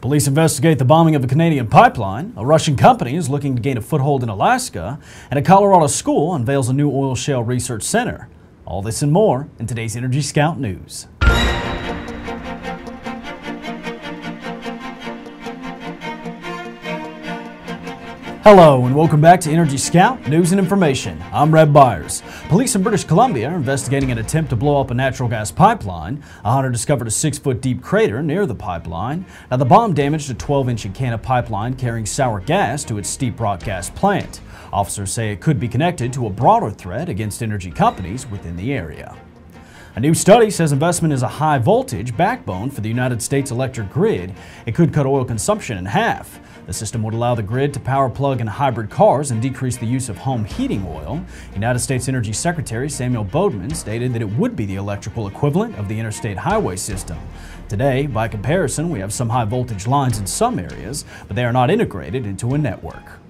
Police investigate the bombing of a Canadian pipeline. A Russian company is looking to gain a foothold in Alaska. And a Colorado school unveils a new oil shale research center. All this and more in today's Energy Scout News. Hello and welcome back to Energy Scout News and Information. I'm Red Byers. Police in British Columbia are investigating an attempt to blow up a natural gas pipeline. A hunter discovered a 6-foot deep crater near the pipeline. Now, the bomb damaged a 12-inch Encana pipeline carrying sour gas to its Steep Rock gas plant. Officers say it could be connected to a broader threat against energy companies within the area. A new study says investment is a high-voltage backbone for the United States electric grid. It could cut oil consumption in half. The system would allow the grid to power plug in hybrid cars and decrease the use of home heating oil. United States Energy Secretary Samuel Boardman stated that it would be the electrical equivalent of the interstate highway system. Today, by comparison, we have some high-voltage lines in some areas, but they are not integrated into a network.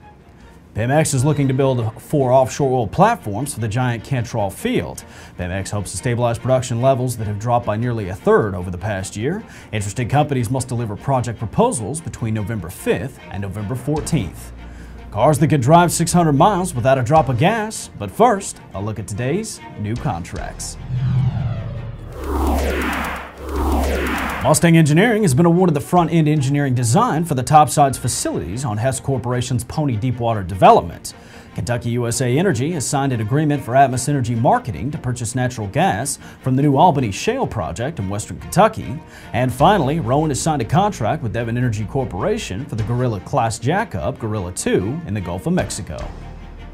Pemex is looking to build 4 offshore oil platforms for the giant Cantrell field. Pemex hopes to stabilize production levels that have dropped by nearly a third over the past year. Interested companies must deliver project proposals between November 5th and November 14th. Cars that could drive 600 miles without a drop of gas. But first, a look at today's new contracts. Mustang Engineering has been awarded the front-end engineering design for the topsides facilities on Hess Corporation's Pony Deepwater development. Kentucky USA Energy has signed an agreement for Atmos Energy Marketing to purchase natural gas from the new Albany Shale project in western Kentucky. And finally, Rowan has signed a contract with Devon Energy Corporation for the Gorilla-class jackup Gorilla II in the Gulf of Mexico.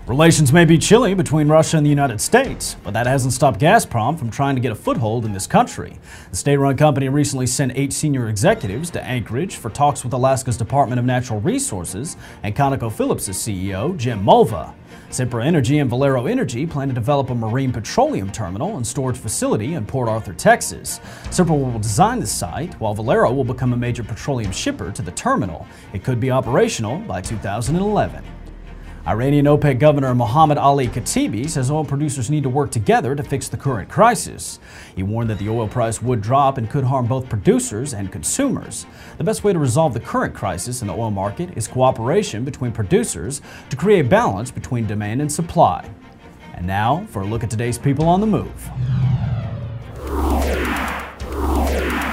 Relations may be chilly between Russia and the United States, but that hasn't stopped Gazprom from trying to get a foothold in this country. The state-run company recently sent 8 senior executives to Anchorage for talks with Alaska's Department of Natural Resources and ConocoPhillips' CEO, Jim Mulva. Sempra Energy and Valero Energy plan to develop a marine petroleum terminal and storage facility in Port Arthur, Texas. Sempra will design the site, while Valero will become a major petroleum shipper to the terminal. It could be operational by 2011. Iranian OPEC Governor Mohammad Ali Khatib says oil producers need to work together to fix the current crisis. He warned that the oil price would drop and could harm both producers and consumers. The best way to resolve the current crisis in the oil market is cooperation between producers to create balance between demand and supply. And now for a look at today's people on the move.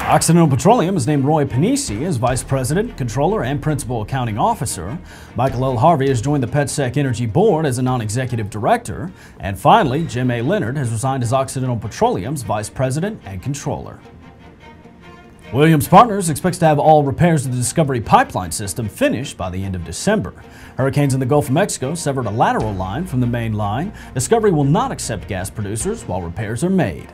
Occidental Petroleum has named Roy Panisi as Vice President, Controller, and Principal Accounting Officer. Michael L. Harvey has joined the PetSec Energy Board as a Non-Executive Director. And finally, Jim A. Leonard has resigned as Occidental Petroleum's Vice President and Controller. Williams Partners expects to have all repairs to the Discovery pipeline system finished by the end of December. Hurricanes in the Gulf of Mexico severed a lateral line from the main line. Discovery will not accept gas producers while repairs are made.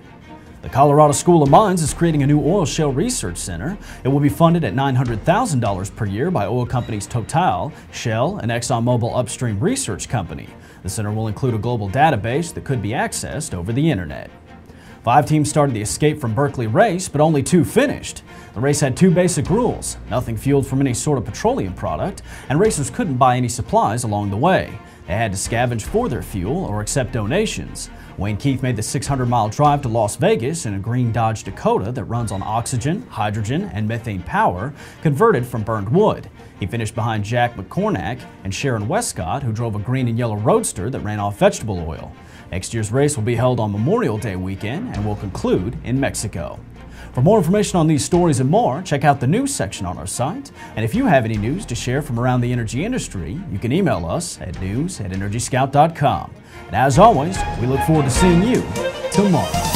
The Colorado School of Mines is creating a new oil shale research center. It will be funded at $900,000 per year by oil companies Total, Shell, and ExxonMobil Upstream Research Company. The center will include a global database that could be accessed over the internet. 5 teams started the Escape from Berkeley race, but only 2 finished. The race had 2 basic rules: nothing fueled from any sort of petroleum product, and racers couldn't buy any supplies along the way. They had to scavenge for their fuel or accept donations. Wayne Keith made the 600-mile drive to Las Vegas in a green Dodge Dakota that runs on oxygen, hydrogen, and methane power converted from burned wood. He finished behind Jack McCornack and Sharon Westcott, who drove a green and yellow Roadster that ran off vegetable oil. Next year's race will be held on Memorial Day weekend and will conclude in Mexico. For more information on these stories and more, check out the news section on our site. And if you have any news to share from around the energy industry, you can email us at news@energyscout.com. And as always, we look forward to seeing you tomorrow.